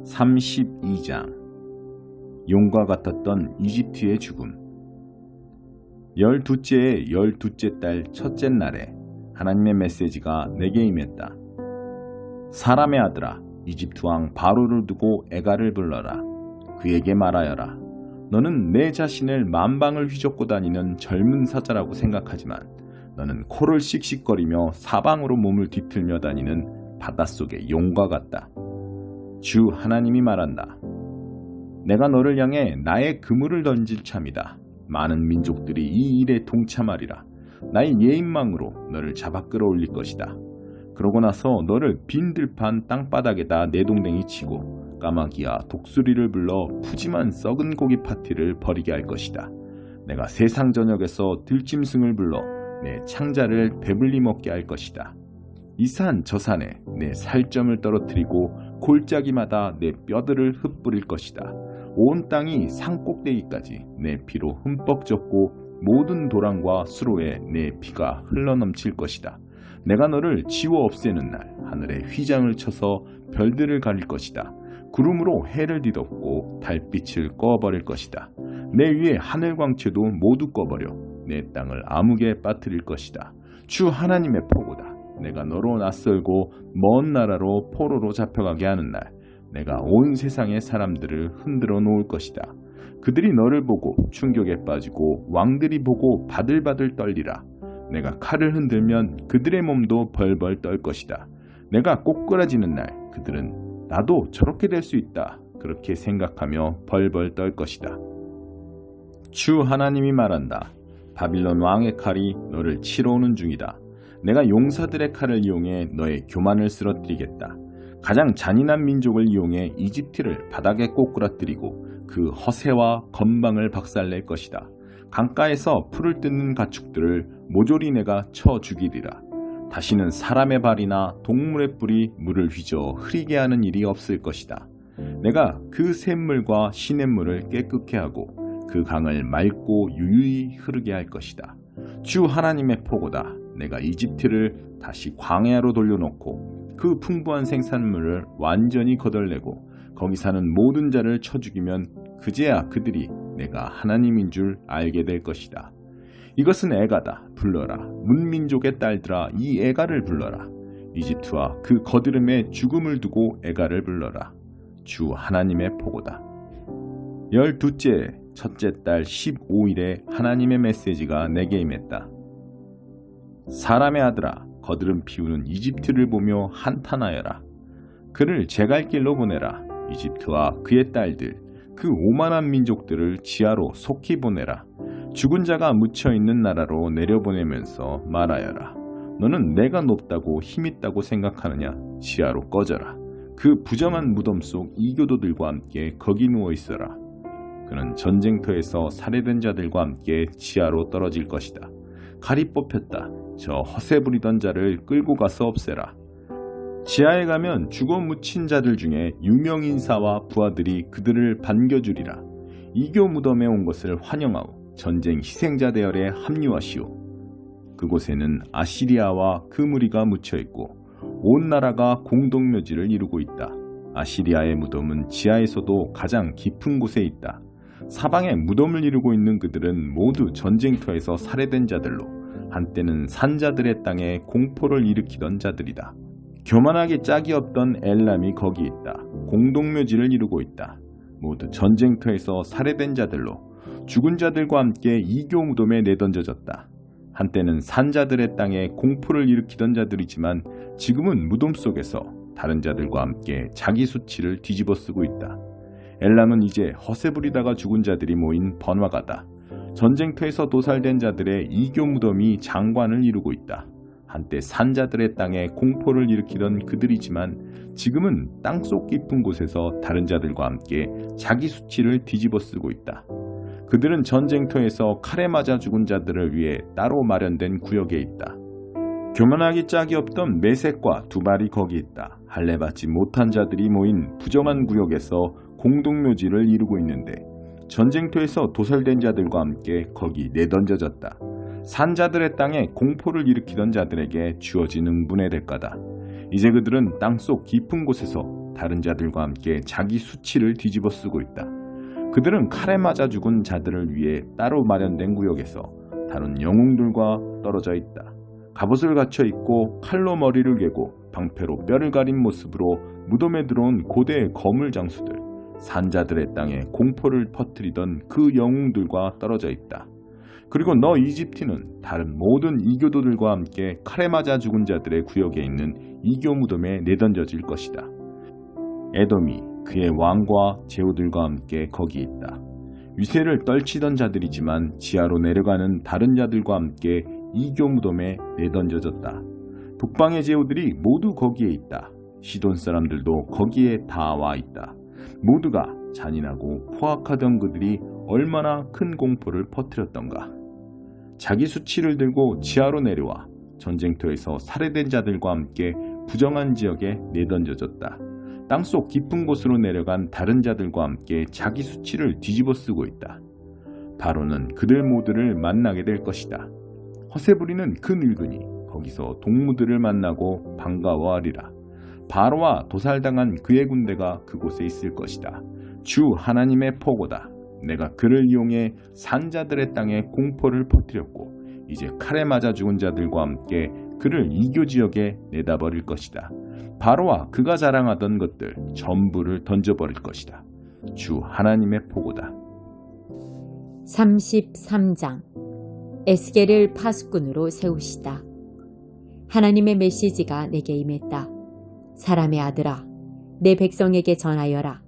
32장 용과 같았던 이집트의 죽음. 12째의 12째 달 첫째 날에 하나님의 메시지가 내게 임했다. 사람의 아들아, 이집트 왕 바로를 두고 에가를 불러라. 그에게 말하여라. 너는 내 자신을 만방을 휘젓고 다니는 젊은 사자라고 생각하지만 너는 코를 씩씩거리며 사방으로 몸을 뒤틀며 다니는 바닷속의 용과 같다. 주 하나님이 말한다. 내가 너를 향해 나의 그물을 던질 참이다. 많은 민족들이 이 일에 동참하리라. 나의 예인망으로 너를 잡아 끌어올릴 것이다. 그러고 나서 너를 빈 들판 땅바닥에다 내동댕이 치고 까마귀와 독수리를 불러 푸짐한 썩은 고기 파티를 벌이게 할 것이다. 내가 세상 전역에서 들짐승을 불러 내 창자를 배불리 먹게 할 것이다. 이 산 저 산에 내 살점을 떨어뜨리고 골짜기마다 내 뼈들을 흩뿌릴 것이다. 온 땅이 산꼭대기까지 내 피로 흠뻑 젖고 모든 도랑과 수로에 내 피가 흘러넘칠 것이다. 내가 너를 지워 없애는 날 하늘에 휘장을 쳐서 별들을 가릴 것이다. 구름으로 해를 뒤덮고 달빛을 꺼버릴 것이다. 내 위에 하늘 광채도 모두 꺼버려 내 땅을 암흑에 빠뜨릴 것이다. 주 하나님의 포고다. 내가 너로 낯설고 먼 나라로 포로로 잡혀가게 하는 날 내가 온 세상의 사람들을 흔들어 놓을 것이다. 그들이 너를 보고 충격에 빠지고 왕들이 보고 바들바들 떨리라. 내가 칼을 흔들면 그들의 몸도 벌벌 떨 것이다. 내가 꼬꾸라지는 날 그들은 나도 저렇게 될 수 있다. 그렇게 생각하며 벌벌 떨 것이다. 주 하나님이 말한다. 바빌론 왕의 칼이 너를 치러 오는 중이다. 내가 용사들의 칼을 이용해 너의 교만을 쓰러뜨리겠다. 가장 잔인한 민족을 이용해 이집트를 바닥에 꼬꾸라뜨리고 그 허세와 건방을 박살낼 것이다. 강가에서 풀을 뜯는 가축들을 모조리 내가 쳐 죽이리라. 다시는 사람의 발이나 동물의 뿔이 물을 휘저 흐리게 하는 일이 없을 것이다. 내가 그 샘물과 시냇물을 깨끗게 하고 그 강을 맑고 유유히 흐르게 할 것이다. 주 하나님의 포고다. 내가 이집트를 다시 광야로 돌려놓고 그 풍부한 생산물을 완전히 거덜내고 거기 사는 모든 자를 쳐 죽이면 그제야 그들이 내가 하나님인 줄 알게 될 것이다. 이것은 에가다. 불러라. 문민족의 딸들아, 이 에가를 불러라. 이집트와 그 거드름에 죽음을 두고 에가를 불러라. 주 하나님의 포고다. 12째 첫째 달 15일에 하나님의 메시지가 내게 임했다. 사람의 아들아, 거드름 피우는 이집트를 보며 한탄하여라. 그를 제갈길로 보내라. 이집트와 그의 딸들, 그 오만한 민족들을 지하로 속히 보내라. 죽은 자가 묻혀있는 나라로 내려보내면서 말하여라. 너는 내가 높다고 힘있다고 생각하느냐? 지하로 꺼져라. 그 부정한 무덤 속 이교도들과 함께 거기 누워있어라. 그는 전쟁터에서 살해된 자들과 함께 지하로 떨어질 것이다. 칼이 뽑혔다. 저 허세 부리던 자를 끌고 가서 없애라. 지하에 가면 죽어 묻힌 자들 중에 유명 인사와 부하들이 그들을 반겨주리라. 이교 무덤에 온 것을 환영하오. 전쟁 희생자 대열에 합류하시오. 그곳에는 아시리아와 그 무리가 묻혀있고 온 나라가 공동묘지를 이루고 있다. 아시리아의 무덤은 지하에서도 가장 깊은 곳에 있다. 사방에 무덤을 이루고 있는 그들은 모두 전쟁터에서 살해된 자들로 한때는 산자들의 땅에 공포를 일으키던 자들이다. 교만하게 짝이 없던 엘람이 거기 있다. 공동묘지를 이루고 있다. 모두 전쟁터에서 살해된 자들로 죽은 자들과 함께 이교 무덤에 내던져졌다. 한때는 산자들의 땅에 공포를 일으키던 자들이지만 지금은 무덤 속에서 다른 자들과 함께 자기 수치를 뒤집어 쓰고 있다. 엘람은 이제 허세 부리다가 죽은 자들이 모인 번화가다. 전쟁터에서 도살된 자들의 이교 무덤이 장관을 이루고 있다. 한때 산자들의 땅에 공포를 일으키던 그들이지만 지금은 땅속 깊은 곳에서 다른 자들과 함께 자기 수치를 뒤집어 쓰고 있다. 그들은 전쟁터에서 칼에 맞아 죽은 자들을 위해 따로 마련된 구역에 있다. 교만하기 짝이 없던 메색과 두발이 거기 있다. 할례받지 못한 자들이 모인 부정한 구역에서 공동묘지를 이루고 있는데 전쟁터에서 도살된 자들과 함께 거기 내던져졌다. 산자들의 땅에 공포를 일으키던 자들에게 주어진 응분의 대가다. 이제 그들은 땅속 깊은 곳에서 다른 자들과 함께 자기 수치를 뒤집어 쓰고 있다. 그들은 칼에 맞아 죽은 자들을 위해 따로 마련된 구역에서 다른 영웅들과 떨어져 있다. 갑옷을 갖춰 입고 칼로 머리를 괴고 방패로 뼈를 가린 모습으로 무덤에 들어온 고대의 거물 장수들, 산자들의 땅에 공포를 퍼뜨리던 그 영웅들과 떨어져 있다. 그리고 너 이집트는 다른 모든 이교도들과 함께 칼에 맞아 죽은 자들의 구역에 있는 이교 무덤에 내던져질 것이다. 에돔이 그의 왕과 제후들과 함께 거기 있다. 위세를 떨치던 자들이지만 지하로 내려가는 다른 자들과 함께 이교 무덤에 내던져졌다. 북방의 제후들이 모두 거기에 있다. 시돈 사람들도 거기에 다 와 있다. 모두가 잔인하고 포악하던 그들이 얼마나 큰 공포를 퍼뜨렸던가. 자기 수치를 들고 지하로 내려와 전쟁터에서 살해된 자들과 함께 부정한 지역에 내던져졌다. 땅속 깊은 곳으로 내려간 다른 자들과 함께 자기 수치를 뒤집어 쓰고 있다. 바로는 그들 모두를 만나게 될 것이다. 허세 부리는 그 늙은이 거기서 동무들을 만나고 반가워하리라. 바로와 도살당한 그의 군대가 그곳에 있을 것이다. 주 하나님의 포고다. 내가 그를 이용해 산자들의 땅에 공포를 퍼뜨렸고 이제 칼에 맞아 죽은 자들과 함께 그를 이교 지역에 내다버릴 것이다. 바로와 그가 자랑하던 것들 전부를 던져버릴 것이다. 주 하나님의 포고다. 33장 에스겔을 파수꾼으로 세우시다. 하나님의 메시지가 내게 임했다. 사람의 아들아, 내 백성에게 전하여라.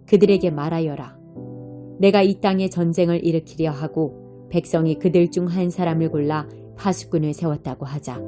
그들에게 말하여라. 내가 이 땅에 전쟁을 일으키려 하고 백성이 그들 중 한 사람을 골라 파수꾼을 세웠다고 하자.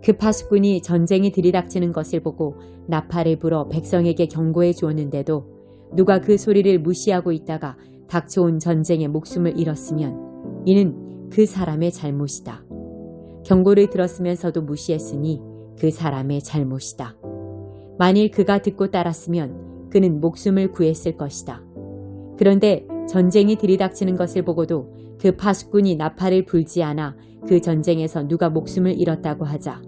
그 파수꾼이 전쟁이 들이닥치는 것을 보고 나팔을 불어 백성에게 경고해 주었는데도 누가 그 소리를 무시하고 있다가 닥쳐온 전쟁에 목숨을 잃었으면 이는 그 사람의 잘못이다. 경고를 들었으면서도 무시했으니 그 사람의 잘못이다. 만일 그가 듣고 따랐으면 그는 목숨을 구했을 것이다. 그런데 전쟁이 들이닥치는 것을 보고도 그 파수꾼이 나팔을 불지 않아 그 전쟁에서 누가 목숨을 잃었다고 하자.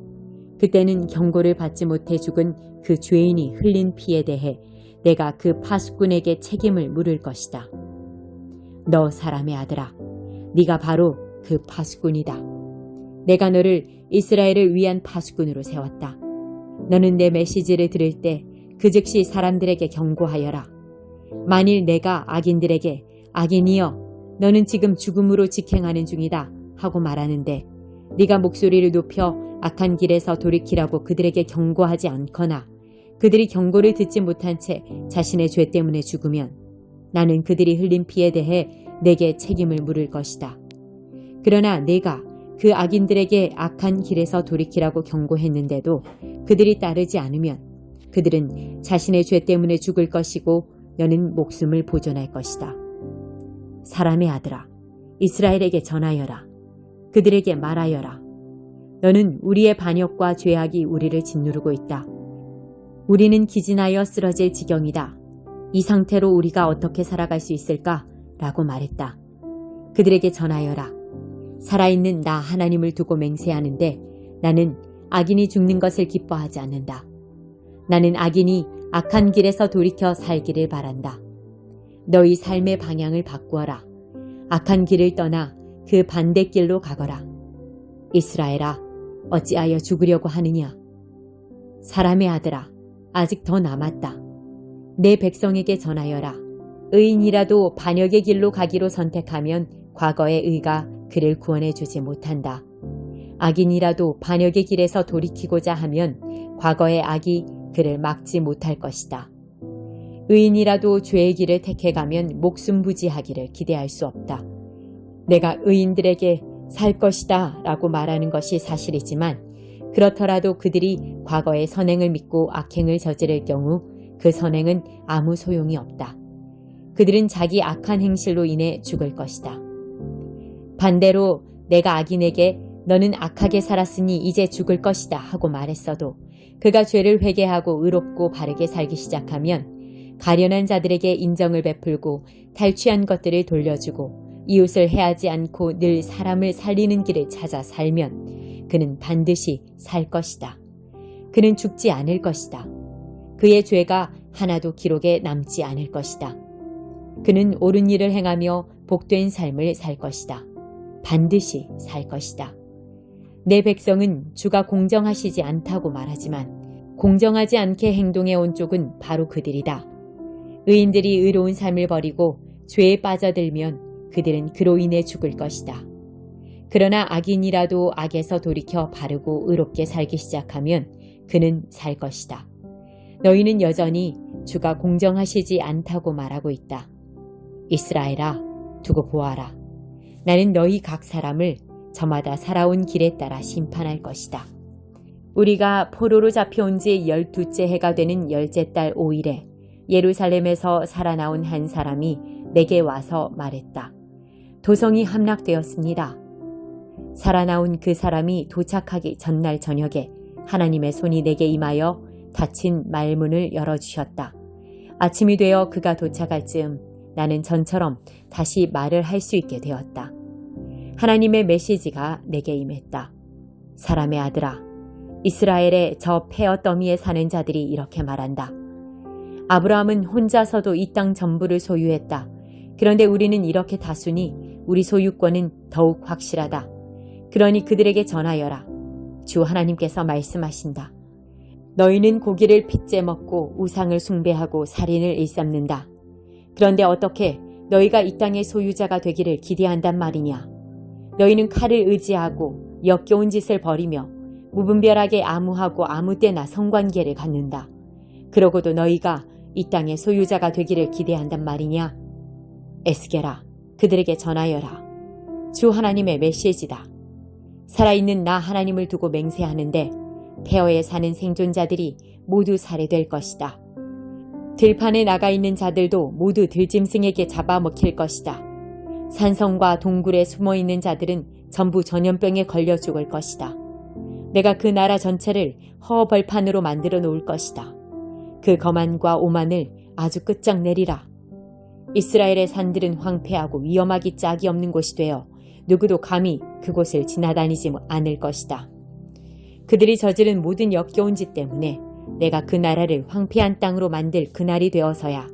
그때는 경고를 받지 못해 죽은 그 죄인이 흘린 피에 대해 내가 그 파수꾼에게 책임을 물을 것이다. 너 사람의 아들아, 네가 바로 그 파수꾼이다. 내가 너를 이스라엘을 위한 파수꾼으로 세웠다. 너는 내 메시지를 들을 때 그 즉시 사람들에게 경고하여라. 만일 내가 악인들에게 악인이여 너는 지금 죽음으로 직행하는 중이다 하고 말하는데 네가 목소리를 높여 악한 길에서 돌이키라고 그들에게 경고하지 않거나 그들이 경고를 듣지 못한 채 자신의 죄 때문에 죽으면 나는 그들이 흘린 피에 대해 내게 책임을 물을 것이다. 그러나 내가 그 악인들에게 악한 길에서 돌이키라고 경고했는데도 그들이 따르지 않으면 그들은 자신의 죄 때문에 죽을 것이고 너는 목숨을 보존할 것이다. 사람의 아들아, 이스라엘에게 전하여라. 그들에게 말하여라. 너는 우리의 반역과 죄악이 우리를 짓누르고 있다. 우리는 기진하여 쓰러질 지경이다. 이 상태로 우리가 어떻게 살아갈 수 있을까? 라고 말했다. 그들에게 전하여라. 살아있는 나 하나님을 두고 맹세하는데 나는 악인이 죽는 것을 기뻐하지 않는다. 나는 악인이 악한 길에서 돌이켜 살기를 바란다. 너희 삶의 방향을 바꾸어라. 악한 길을 떠나 그 반대길로 가거라. 이스라엘아, 어찌하여 죽으려고 하느냐? 사람의 아들아, 아직 더 남았다. 내 백성에게 전하여라. 의인이라도 반역의 길로 가기로 선택하면 과거의 의가 그를 구원해 주지 못한다. 악인이라도 반역의 길에서 돌이키고자 하면 과거의 악이 그를 막지 못할 것이다. 의인이라도 죄의 길을 택해가면 목숨부지하기를 기대할 수 없다. 내가 의인들에게 살 것이다 라고 말하는 것이 사실이지만 그렇더라도 그들이 과거의 선행을 믿고 악행을 저지를 경우 그 선행은 아무 소용이 없다. 그들은 자기 악한 행실로 인해 죽을 것이다. 반대로 내가 악인에게 너는 악하게 살았으니 이제 죽을 것이다 하고 말했어도 그가 죄를 회개하고 의롭고 바르게 살기 시작하면 가련한 자들에게 인정을 베풀고 탈취한 것들을 돌려주고 이웃을 해하지 않고 늘 사람을 살리는 길을 찾아 살면 그는 반드시 살 것이다. 그는 죽지 않을 것이다. 그의 죄가 하나도 기록에 남지 않을 것이다. 그는 옳은 일을 행하며 복된 삶을 살 것이다. 반드시 살 것이다. 내 백성은 주가 공정하시지 않다고 말하지만 공정하지 않게 행동해 온 쪽은 바로 그들이다. 의인들이 의로운 삶을 버리고 죄에 빠져들면 그들은 그로 인해 죽을 것이다. 그러나 악인이라도 악에서 돌이켜 바르고 의롭게 살기 시작하면 그는 살 것이다. 너희는 여전히 주가 공정하시지 않다고 말하고 있다. 이스라엘아, 두고 보아라. 나는 너희 각 사람을 저마다 살아온 길에 따라 심판할 것이다. 우리가 포로로 잡혀온 지 12째 해가 되는 10째 달 5일에 예루살렘에서 살아나온 한 사람이 내게 와서 말했다. 도성이 함락되었습니다. 살아나온 그 사람이 도착하기 전날 저녁에 하나님의 손이 내게 임하여 닫힌 말문을 열어주셨다. 아침이 되어 그가 도착할 즈음 나는 전처럼 다시 말을 할 수 있게 되었다. 하나님의 메시지가 내게 임했다. 사람의 아들아, 이스라엘의 저 폐허 더미에 사는 자들이 이렇게 말한다. 아브라함은 혼자서도 이 땅 전부를 소유했다. 그런데 우리는 이렇게 다수니 우리 소유권은 더욱 확실하다. 그러니 그들에게 전하여라. 주 하나님께서 말씀하신다. 너희는 고기를 핏째 먹고 우상을 숭배하고 살인을 일삼는다. 그런데 어떻게 너희가 이 땅의 소유자가 되기를 기대한단 말이냐. 너희는 칼을 의지하고 역겨운 짓을 벌이며 무분별하게 아무하고 아무 때나 성관계를 갖는다. 그러고도 너희가 이 땅의 소유자가 되기를 기대한단 말이냐. 에스겔아, 그들에게 전하여라. 주 하나님의 메시지다. 살아있는 나 하나님을 두고 맹세하는데 폐허에 사는 생존자들이 모두 살해될 것이다. 들판에 나가 있는 자들도 모두 들짐승에게 잡아먹힐 것이다. 산성과 동굴에 숨어있는 자들은 전부 전염병에 걸려 죽을 것이다. 내가 그 나라 전체를 허벌판으로 만들어 놓을 것이다. 그 거만과 오만을 아주 끝장내리라. 이스라엘의 산들은 황폐하고 위험하기 짝이 없는 곳이 되어 누구도 감히 그곳을 지나다니지 않을 것이다. 그들이 저지른 모든 역겨운 짓 때문에 내가 그 나라를 황폐한 땅으로 만들 그날이 되어서야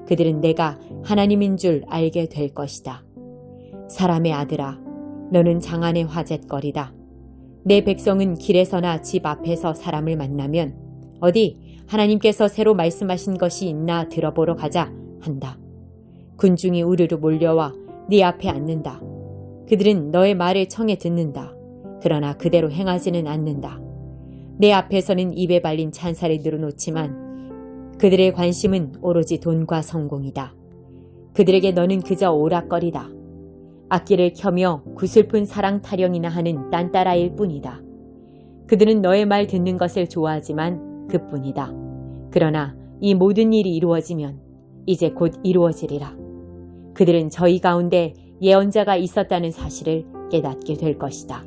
그들은 내가 하나님인 줄 알게 될 것이다. 사람의 아들아, 너는 장안의 화제거리다. 내 백성은 길에서나 집 앞에서 사람을 만나면 어디 하나님께서 새로 말씀하신 것이 있나 들어보러 가자 한다. 군중이 우르르 몰려와 네 앞에 앉는다. 그들은 너의 말을 청해 듣는다. 그러나 그대로 행하지는 않는다. 내 앞에서는 입에 발린 찬사를 늘어놓지만 그들의 관심은 오로지 돈과 성공이다. 그들에게 너는 그저 오락거리다. 악기를 켜며 구슬픈 사랑 타령이나 하는 딴따라일 뿐이다. 그들은 너의 말 듣는 것을 좋아하지만 그뿐이다. 그러나 이 모든 일이 이루어지면 이제 곧 이루어지리라. 그들은 저희 가운데 예언자가 있었다는 사실을 깨닫게 될 것이다.